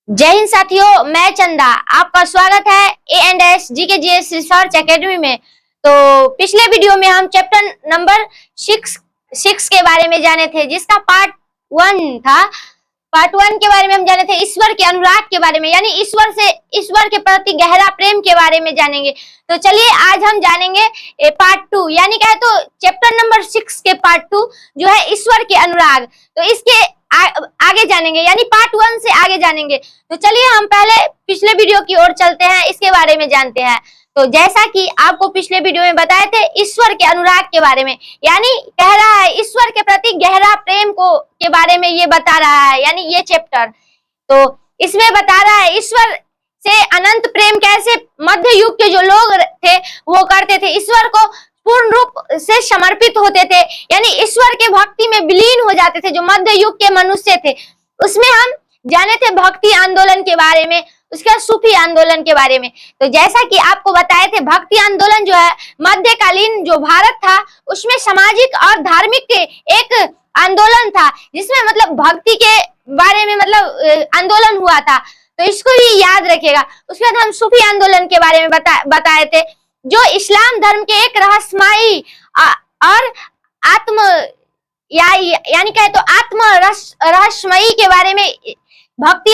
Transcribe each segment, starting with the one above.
जय हिंद साथियों, मैं चंदा। आपका स्वागत है A&S GKGS रिसर्च एकेडमी में। तो पिछले वीडियो में हम चैप्टर नंबर 6 के बारे में जाने थे, जिसका पार्ट 1 था। पार्ट 1 के बारे में हम जाने थे ईश्वर के अनुराग के बारे में, यानी ईश्वर के प्रति गहरा प्रेम के बारे में जानेंगे। तो चलिए आज हम जानेंगे पार्ट 2, यानी क्या है तो चैप्टर नंबर 6 के पार्ट 2 जो है ईश्वर के अनुराग। तो इसके आगे जानेंगे, यानी पार्ट 1 से आगे जानेंगे। तो चलिए हम पहले पिछले वीडियो की ओर चलते हैं, इसके बारे में जानते हैं। तो जैसा कि आपको पिछले वीडियो में बताए थे ईश्वर के अनुराग के बारे में, यानी कह रहा है ईश्वर के प्रति गहरा प्रेम के बारे में ये बता रहा है, यानी ये चैप्टर। तो इसमें बता रहा है ईश्वर से अनंत प्रेम कैसे मध्य युग के जो लोग थे वो करते थे, ईश्वर को पूर्ण रूप से समर्पित होते थे, यानी ईश्वर के भक्ति में विलीन हो जाते थे। जो मध्य युग के मनुष्य थे उसमें हम जाने थे भक्ति आंदोलन के बारे में, उसके बाद सूफी आंदोलन के बारे में। तो जैसा कि आपको बताए थे भक्ति आंदोलन जो है मध्यकालीन जो भारत था उसमें सामाजिक और धार्मिक एक आंदोलन था, जिसमें मतलब भक्ति के बारे में मतलब आंदोलन हुआ था। तो इसको भी याद रखिएगा। उसके बाद हम सूफी आंदोलन के बारे में बताए थे, जो इस्लाम धर्म के एक रहस्यमयी और यानी कहे तो आत्म रहस्यमयी के बारे में भक्ति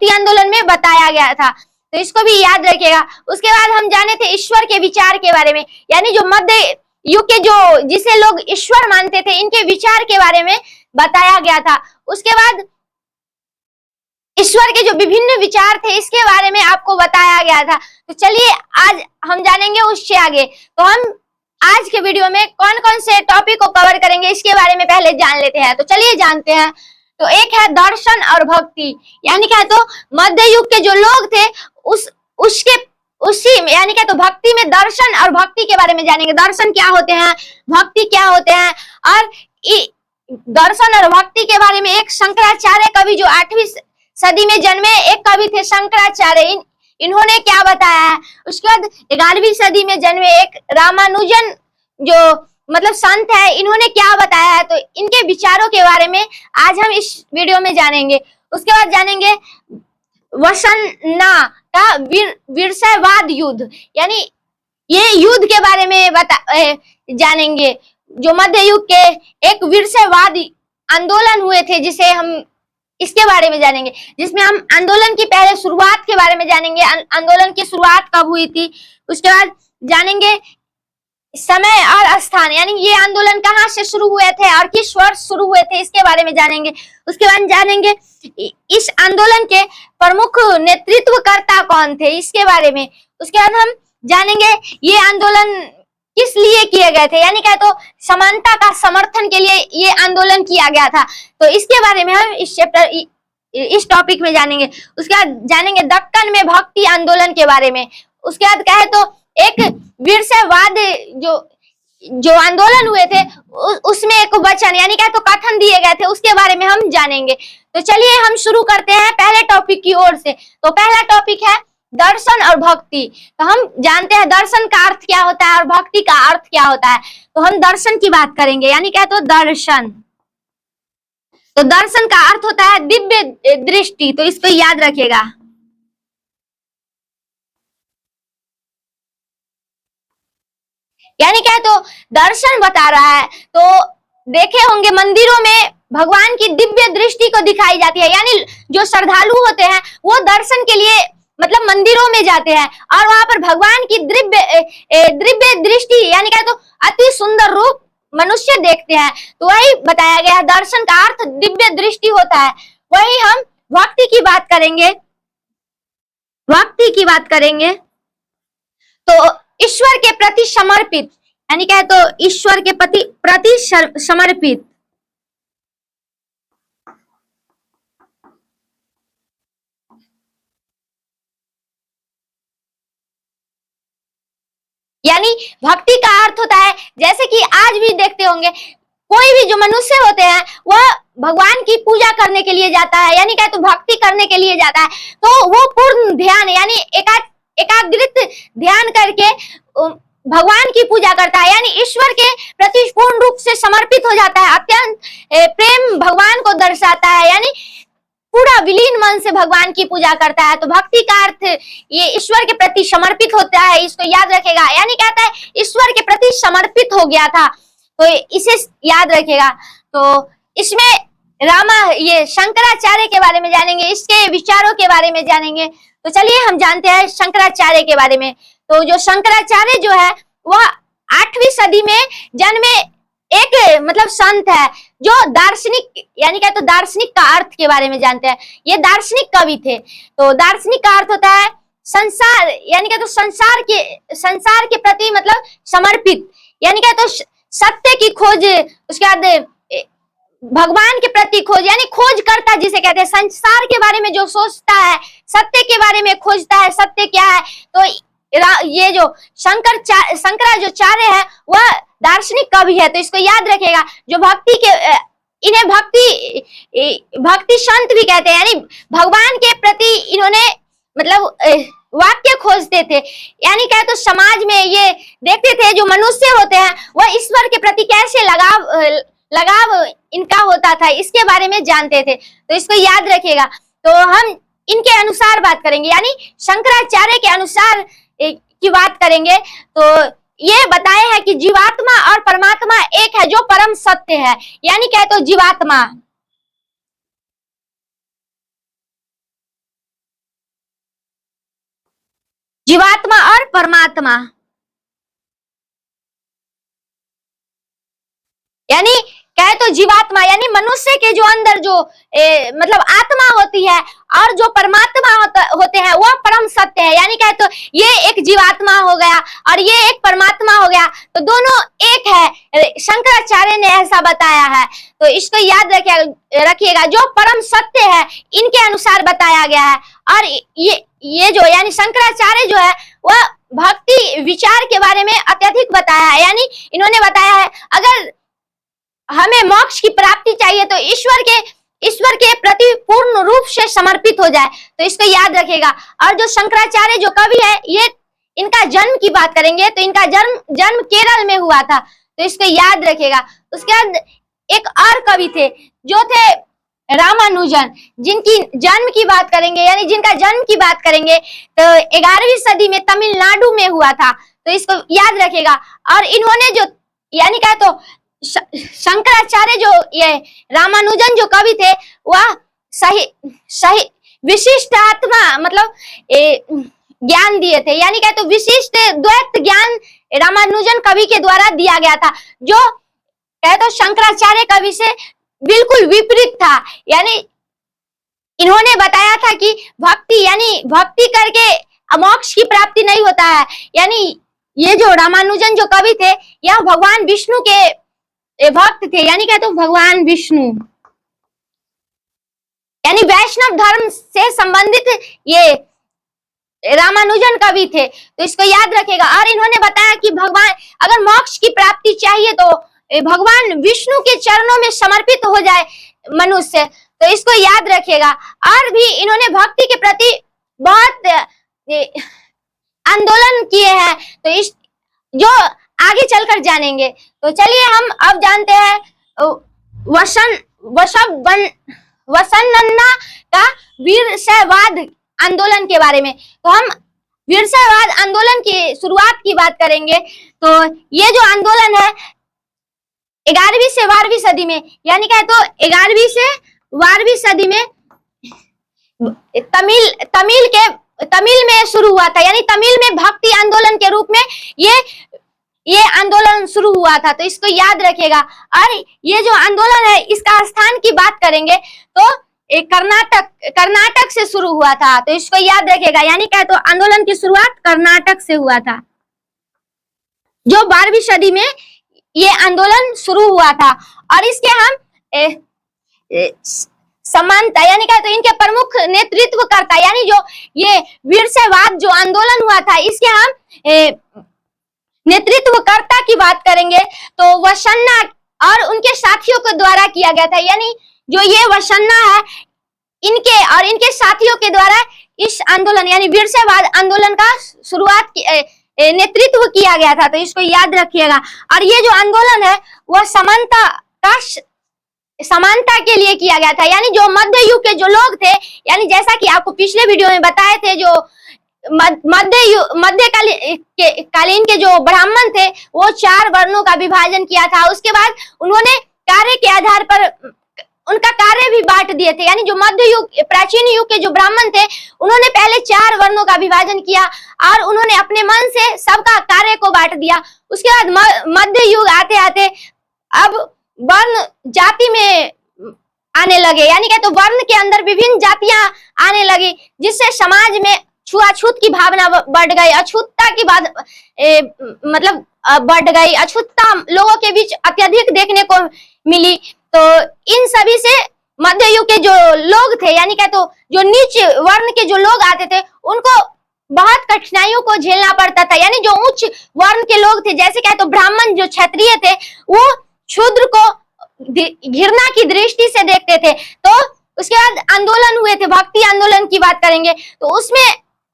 आंदोलन में बताया गया था। तो इसको भी याद रखिएगा। उसके बाद हम जाने थे ईश्वर के विचार के बारे में, यानी जो मध्य युग के जो जिसे लोग ईश्वर मानते थे इनके विचार के बारे में बताया गया था। उसके बाद ईश्वर के जो विभिन्न विचार थे इसके बारे में आपको बताया गया था। तो चलिए आज हम जानेंगे उससे आगे। तो हम आज के वीडियो में कौन कौन से टॉपिक को कवर करेंगे इसके बारे में पहले जान लेते हैं। तो चलिए जानते हैं। तो एक है दर्शन और भक्ति, यानी क्या है तो मध्य युग के जो लोग थे उसी यानी क्या तो भक्ति में दर्शन और भक्ति के बारे में जानेंगे। दर्शन क्या होते हैं, भक्ति क्या होते हैं, और दर्शन और भक्ति के बारे में एक शंकराचार्य कवि जो 8वीं सदी में जन्मे एक कवि थे शंकराचार्य, इन्होंने क्या बताया है। उसके बाद 11वीं सदी में जन्मे एक रामानुजन जो मतलब संत है, इन्होंने क्या बताया है। तो इनके विचारों के बारे में आज हम इस वीडियो में जानेंगे। उसके बाद जानेंगे वसन्ना का विरसवाद युद्ध, यानी ये युद्ध के बारे में जानेंगे। जो मध्य युग के एक विरसवाद आंदोलन हुए थे जिसे हम इसके बारे में जानेंगे, जिसमें हम आंदोलन की पहले शुरुआत के बारे में जानेंगे, आंदोलन की शुरुआत कब हुई थी। उसके बाद जानेंगे समय और स्थान, यानी ये आंदोलन कहाँ से शुरू हुए थे और किस वर्ष शुरू हुए थे इसके बारे में जानेंगे। उसके बाद जानेंगे इस आंदोलन के प्रमुख नेतृत्वकर्ता कौन थे इसके बारे में। उसके बाद हम जानेंगे ये आंदोलन किस लिए किए गए थे, यानी क्या तो समानता का समर्थन के लिए ये आंदोलन किया गया था। तो इसके बारे में हम इस टॉपिक में जानेंगे। उसके बाद जानेंगे दक्कन में भक्ति आंदोलन के बारे में। उसके बाद कहे तो एक विरसवाद जो आंदोलन हुए थे उसमें एक वचन यानी क्या तो कथन दिए गए थे, उसके बारे में हम जानेंगे। तो चलिए हम शुरू करते हैं पहले टॉपिक की ओर से। तो पहला टॉपिक है दर्शन और भक्ति। तो हम जानते हैं दर्शन का अर्थ क्या होता है और भक्ति का अर्थ क्या होता है। तो हम दर्शन की बात करेंगे, यानी क्या तो दर्शन। तो दर्शन का अर्थ होता है दिव्य दृष्टि, तो इसको याद रखिएगा। यानी क्या तो दर्शन बता रहा है। तो देखे होंगे मंदिरों में भगवान की दिव्य दृष्टि को दिखाई जाती है, यानी जो श्रद्धालु होते हैं वो दर्शन के लिए मतलब मंदिरों में जाते हैं और वहां पर भगवान की दिव्य दृष्टि यानी क्या तो अति सुंदर रूप मनुष्य देखते हैं। तो वही बताया गया है, दर्शन का अर्थ दिव्य दृष्टि होता है। वही हम भक्ति की बात करेंगे। भक्ति की बात करेंगे तो ईश्वर के प्रति समर्पित, यानी क्या है तो ईश्वर के प्रति समर्पित। यानी भक्ति का अर्थ होता है, जैसे कि आज भी देखते होंगे कोई भी जो मनुष्य होते हैं वह भगवान की पूजा करने के लिए जाता है, यानी क्या तो भक्ति करने के लिए जाता है। तो वो पूर्ण ध्यान यानी एकाग्रित ध्यान करके भगवान की पूजा करता है, यानी ईश्वर के प्रति पूर्ण रूप से समर्पित हो जाता है। अत्यंत प्रेम भगवान को दर्शाता है, यानी पूरा विलीन मन से भगवान की पूजा करता है। तो भक्ति का अर्थ ये ईश्वर के प्रति समर्पित होता है, इसको याद रखेगा। यानी कहता है ईश्वर के प्रति समर्पित हो गया था, तो इसे याद रखेगा। तो इसमें ये शंकराचार्य के बारे में जानेंगे, इसके विचारों के बारे में जानेंगे। तो चलिए हम जानते हैं शंकराचार्य के बारे में। तो जो शंकराचार्य जो है वह 8वीं सदी में जन्मे एक मतलब संत है, जो दार्शनिक, यानी क्या, तो दार्शनिक का अर्थ के बारे में जानते हैं। ये दार्शनिक कवि थे। तो दार्शनिक का अर्थ होता है संसार, यानी क्या, तो संसार के प्रति मतलब समर्पित, यानी क्या, तो सत्य की खोज, उसके बाद भगवान के प्रति खोज, यानी खोज करता जिसे कहते हैं। संसार के बारे में जो सोचता है, सत्य के बारे में खोजता है, सत्य क्या है। तो ये जो शंकराचार्य है वह दार्शनिक कवि है, तो इसको याद रखेगा। जो भक्ति के, इन्हें भक्ति संत भी कहते हैं, यानी भगवान के प्रति इन्होंने मतलब वाक्य खोजते थे। यानी क्या, तो समाज में ये देखते थे जो मनुष्य होते हैं वह ईश्वर के प्रति कैसे लगाव इनका होता था, इसके बारे में जानते थे। तो इसको याद रखिएगा। तो हम इनके अनुसार बात करेंगे, यानी शंकराचार्य के अनुसार की बात करेंगे। तो ये बताए हैं कि जीवात्मा और परमात्मा एक है, जो परम सत्य है। यानी क्या, तो जीवात्मा और परमात्मा, यानी क्या है, तो जीवात्मा यानी मनुष्य के जो अंदर जो मतलब आत्मा होती है, और जो परमात्मा होते हैं वह परम सत्य है। यानी क्या है, तो ये एक जीवात्मा हो गया और ये एक परमात्मा हो गया, तो दोनों एक है। शंकराचार्य ने ऐसा बताया है, तो इसको याद रखिएगा। जो परम सत्य है इनके अनुसार बताया गया है। और ये जो यानी शंकराचार्य जो है वह भक्ति विचार के बारे में अत्यधिक बताया है। यानी इन्होंने बताया है अगर हमें मोक्ष की प्राप्ति चाहिए तो ईश्वर के प्रति पूर्ण रूप से समर्पित हो जाए, तो इसको याद रखेगा। और जो शंकराचार्य जो कवि है, ये इनका जन्म की बात करेंगे तो इनका जन्म केरल में हुआ था, तो इसको याद रखेगा। उसके बाद एक और कवि थे जो थे रामानुजन, जिनकी जन्म की बात करेंगे, यानी जिनका जन्म की बात करेंगे तो 11वीं सदी में तमिलनाडु में हुआ था, तो इसको याद रखेगा। और इन्होंने जो यानी क्या, तो शंकराचार्य जो ये रामानुजन जो कवि थे वह सही विशिष्ट आत्मा मतलब ज्ञान दिए थे। यानी क्या, तो विशिष्ट द्वैत ज्ञान रामानुजन कवि के द्वारा दिया गया था, जो क्या, तो शंकराचार्य कवि से बिल्कुल विपरीत था। यानी इन्होंने बताया था कि भक्ति करके मोक्ष की प्राप्ति नहीं होता है। यानी ये जो रामानुजन जो कवि थे यह भगवान विष्णु के भक्त थे। यानी क्या, तो भगवान विष्णु यानी वैष्णव धर्म से संबंधित ये रामानुजन कवि थे, तो इसको याद रखेगा। और इन्होंने बताया कि भगवान अगर मोक्ष की प्राप्ति चाहिए तो भगवान विष्णु के चरणों में समर्पित हो जाए मनुष्य, तो इसको याद रखेगा। और भी इन्होंने भक्ति के प्रति बहुत आंदोलन किए हैं, तो इस जो आगे चलकर जानेंगे। तो चलिए हम अब जानते हैं वसन्ना का वीरशैववाद आंदोलन के बारे में। तो हम वीरशैववाद आंदोलन की शुरुआत की बात करेंगे। तो ये जो आंदोलन है 11वीं से 12वीं सदी में, यानी क्या, तो 11वीं से 12वीं सदी में तमिल में शुरू हुआ था। यानी तमिल में भक्ति आंदोलन के रूप में ये आंदोलन शुरू हुआ था, तो इसको याद रखिएगा। और ये जो आंदोलन है इसका स्थान की बात करेंगे तो कर्नाटक से शुरू हुआ था, तो इसको याद रखिएगा। यानी क्या, तो आंदोलन की शुरुआत कर्नाटक से हुआ था, जो 12वीं सदी में ये आंदोलन शुरू हुआ था। और इसके हम समानता यानी क्या, तो इनके प्रमुख नेतृत्व करता, यानी जो ये वीरशैववाद जो आंदोलन हुआ था इसके हम नेतृत्वकर्ता की बात करेंगे तो वसन्ना और उनके साथियों के द्वारा किया गया था। यानी जो ये वसन्ना है इनके और इनके साथियों के द्वारा इस आंदोलन यानी वीरशैववाद आंदोलन का शुरुआत नेतृत्व किया गया था, तो इसको याद रखिएगा। और ये जो आंदोलन है वह समानता का समानता के लिए किया गया था। यानी जो मध्य युग के जो लोग थे, यानी जैसा कि आपको पिछले वीडियो में बताए थे, जो मध्यकालीन के जो ब्राह्मण थे वो 4 वर्णों का विभाजन किया था। उसके बाद उन्होंने कार्य के आधार पर उनका कार्य भी बांट दिए थे। यानी जो मध्य युग, प्राचीन युग के जो ब्राह्मण थे, उन्होंने पहले 4 वर्णों का विभाजन किया और उन्होंने अपने मन से सबका कार्य को बांट दिया। उसके बाद मध्य युग आते आते अब वर्ण जाति में आने लगे, यानी कि तो वर्ण के अंदर विभिन्न जातियां आने लगी, जिससे समाज में छुआछूत की भावना बढ़ गई, अछूतता की बात मतलब बढ़ गई, अछूतता लोगों के बीच अत्यधिक देखने को मिली। तो इन सभी से मध्य युग के जो लोग थे, यानी कि तो जो नीच वर्ण के जो लोग आते थे, उनको बहुत कठिनाइयों को झेलना पड़ता था। यानी जो उच्च वर्ण के लोग थे, जैसे क्या तो ब्राह्मण, जो क्षत्रिय थे, वो शूद्र को घृणा की दृष्टि से देखते थे। तो उसके बाद आंदोलन हुए थे, भक्ति आंदोलन की बात करेंगे तो उसमें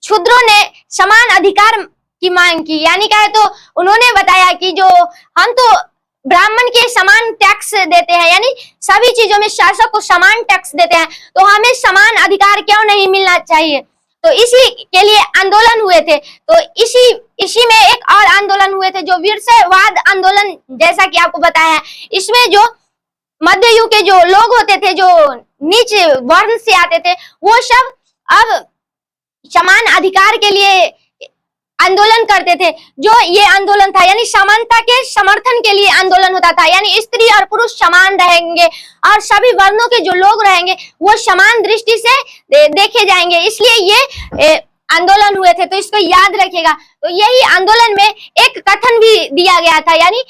शूद्रों ने समान अधिकार की मांग की। यानी क्या है तो उन्होंने बताया कि जो हम तो ब्राह्मण के समान टैक्स देते हैं, यानी सभी चीजों में शासक को समान टैक्स देते हैं, तो हमें समान अधिकार क्यों नहीं मिलना चाहिए। तो इसी के लिए आंदोलन हुए थे। तो इसी में एक और आंदोलन हुए थे, जो वीरशैववाद आंदोलन, जैसा कि आपको बताया है। इसमें जो मध्य युग के जो लोग होते थे, जो नीच वर्ण से आते थे, वो सब अब समान अधिकार के लिए आंदोलन करते थे। जो ये आंदोलन था, यानी समानता के समर्थन के लिए आंदोलन होता था। यानी स्त्री और पुरुष समान रहेंगे और सभी वर्णों के जो लोग रहेंगे वो समान दृष्टि से देखे जाएंगे, इसलिए ये आंदोलन हुए थे। तो इसको याद रखिएगा। तो यही आंदोलन में एक कथन भी दिया गया था, यानी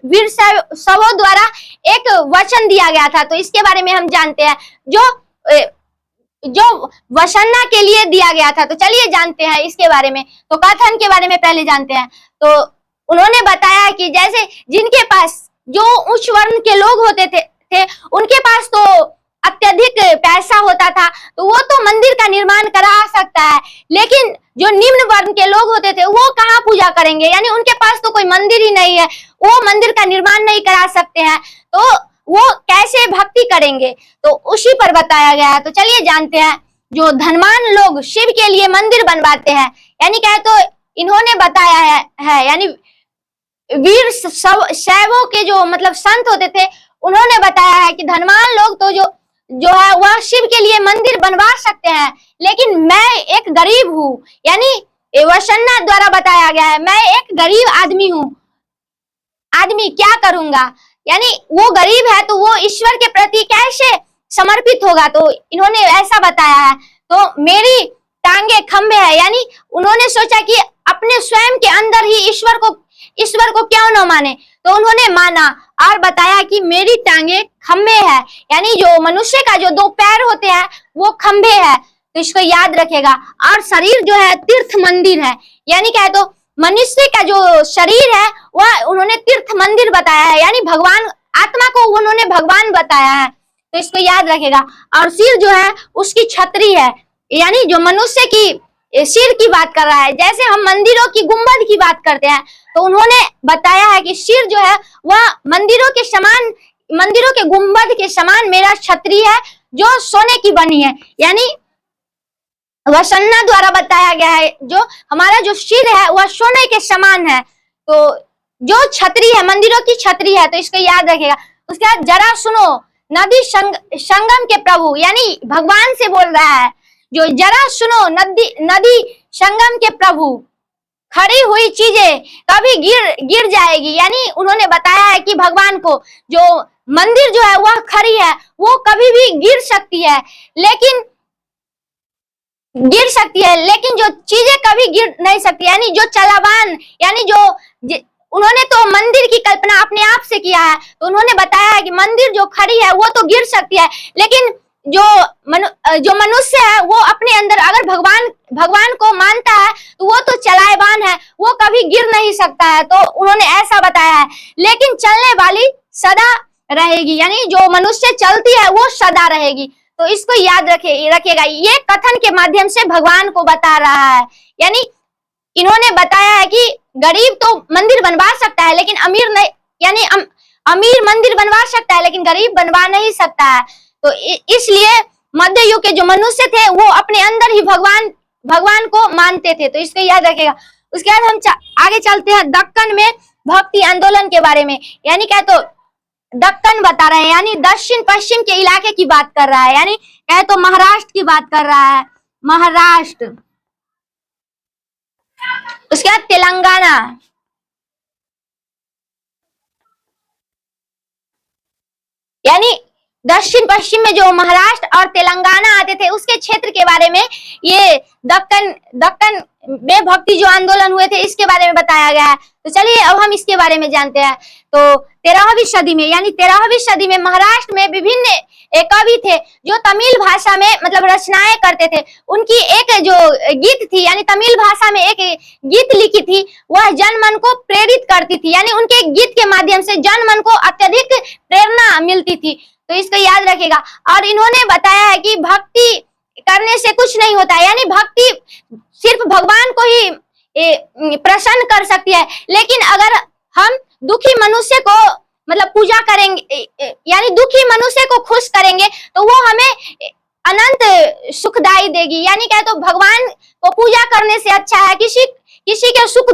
वीरशैवों द्वारा एक वचन दिया गया था। तो इसके बारे में हम जानते हैं, जो वसन्ना के लिए दिया गया था। तो चलिए जानते हैं इसके बारे में। तो कथन के बारे में पहले जानते हैं। तो उन्होंने बताया कि जैसे जिनके पास जो उच्च वर्ण के लोग होते थे उनके पास तो अत्यधिक पैसा होता था, तो वो तो मंदिर का निर्माण करा सकता है, लेकिन जो निम्न वर्ण के लोग होते थे वो कहाँ पूजा करेंगे। यानी उनके पास तो कोई मंदिर ही नहीं है, वो मंदिर का निर्माण नहीं करा सकते हैं, तो वो कैसे भक्ति करेंगे। तो उसी पर बताया गया है। तो चलिए जानते हैं। जो धनवान लोग शिव के लिए मंदिर बनवाते हैं, यानी क्या है तो इन्होंने बताया है यानी वीर शैवों के जो मतलब संत होते थे, उन्होंने बताया है कि धनवान लोग तो जो है वह शिव के लिए मंदिर बनवा सकते हैं, लेकिन मैं एक गरीब हूँ। यानी वसन्ना द्वारा बताया गया है, मैं एक गरीब आदमी हूँ, आदमी क्या करूंगा। यानी वो गरीब है तो वो ईश्वर के प्रति कैसे समर्पित होगा। तो इन्होंने ऐसा बताया है। तो मेरी टांगे खंबे है, यानी उन्होंने सोचा कि अपने स्वयं के अंदर ही ईश्वर को क्यों न माने। तो उन्होंने माना और बताया कि मेरी टांगे खंबे है, यानी जो मनुष्य का जो 2 पैर होते हैं वो खंबे है। तो इसको याद रखेगा। और शरीर जो है तीर्थ मंदिर है, यानी क्या है तो मनुष्य का जो शरीर है वह उन्होंने तीर्थ मंदिर बताया है, यानी भगवान, आत्मा को उन्होंने भगवान बताया है। तो इसको याद रखेगा। और सिर जो है उसकी छतरी है, यानी जो मनुष्य की सिर की बात कर रहा है। जैसे हम मंदिरों की गुंबद की बात करते हैं, तो उन्होंने बताया है कि सिर जो है वह मंदिरों के गुंबद के समान मेरा छतरी है, जो सोने की बनी है। यानी वसन्ना द्वारा बताया गया है, जो हमारा जो सिर है वह सोने के समान है। तो जो छतरी है मंदिरों की छतरी है। तो इसको याद रखेगा। उसके बाद जरा सुनो नदी संगम के प्रभु, यानी भगवान से बोल रहा है, जो जरा सुनो नदी संगम के प्रभु, खड़ी हुई चीजें कभी गिर जाएगी। यानी उन्होंने बताया है कि भगवान को जो मंदिर जो है वह खड़ी है, वो कभी भी गिर सकती है, लेकिन जो चीजें कभी गिर नहीं सकती। यानी जो चलावान, यानी जो उन्होंने तो मंदिर की कल्पना अपने आप से किया है। तो उन्होंने बताया है कि मंदिर जो खड़ी है वो तो गिर सकती है, लेकिन जो मनुष्य है वो अपने अंदर अगर भगवान को मानता है तो वो तो चलायवान है, वो कभी गिर नहीं सकता है। तो उन्होंने ऐसा बताया है। लेकिन चलने वाली सदा रहेगी, यानी जो मनुष्य चलती है वो सदा रहेगी। तो इसको याद रखिएगा। ये कथन के माध्यम से भगवान को बता रहा है। यानी इन्होंने बताया है कि गरीब तो मंदिर बनवा सकता है, लेकिन अमीर नहीं, यानी अमीर मंदिर बनवा सकता है लेकिन गरीब बनवा नहीं सकता है। तो इसलिए मध्य युग के जो मनुष्य थे वो अपने अंदर ही भगवान को मानते थे, तो इसको याद रखेगा। उसके बाद हम आगे चलते हैं दक्कन में भक्ति आंदोलन के बारे में। यानी क्या, तो दक्कन बता रहे हैं, यानी दक्षिण पश्चिम के इलाके की बात कर रहा है, यानी कहे तो महाराष्ट्र की बात कर रहा है, महाराष्ट्र। उसके बाद तेलंगाना, यानी दक्षिण पश्चिम में जो महाराष्ट्र और तेलंगाना आते थे उसके क्षेत्र के बारे में ये दक्कन में भक्ति जो आंदोलन हुए थे इसके बारे में बताया गया है। तो चलिए अब हम इसके बारे में जानते हैं। तो 13वीं सदी में, यानी 13वीं सदी में महाराष्ट्र में विभिन्न कवि थे जो तमिल भाषा में मतलब रचनाएं करते थे। उनकी एक जो गीत थी, यानी तमिल भाषा में एक गीत लिखी थी, वह जनमन को प्रेरित करती थी, यानी उनके गीत के माध्यम से जनमन को अत्यधिक प्रेरणा मिलती थी। तो इसको याद रखेगा। और इन्होंने बताया है कि भक्ति करने से कुछ नहीं होता, यानी भक्ति सिर्फ भगवान को ही प्रसन्न कर सकती है, लेकिन अगर हम दुखी मनुष्य को मतलब पूजा करेंगे, यानी दुखी मनुष्य को खुश करेंगे तो वो हमें अनंत सुखदाई देगी। यानी क्या, तो भगवान को पूजा करने से अच्छा है किसी के सुख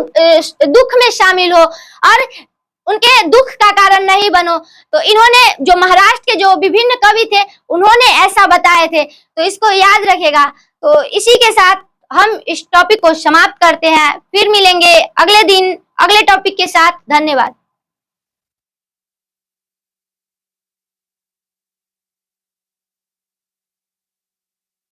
दुख में शामिल हो और उनके दुख का कारण नहीं बनो। तो इन्होंने जो महाराष्ट्र के जो विभिन्न कवि थे उन्होंने ऐसा बताए थे, तो इसको याद रखेगा। तो इसी के साथ हम इस टॉपिक को समाप्त करते हैं, फिर मिलेंगे अगले दिन अगले टॉपिक के साथ। धन्यवाद।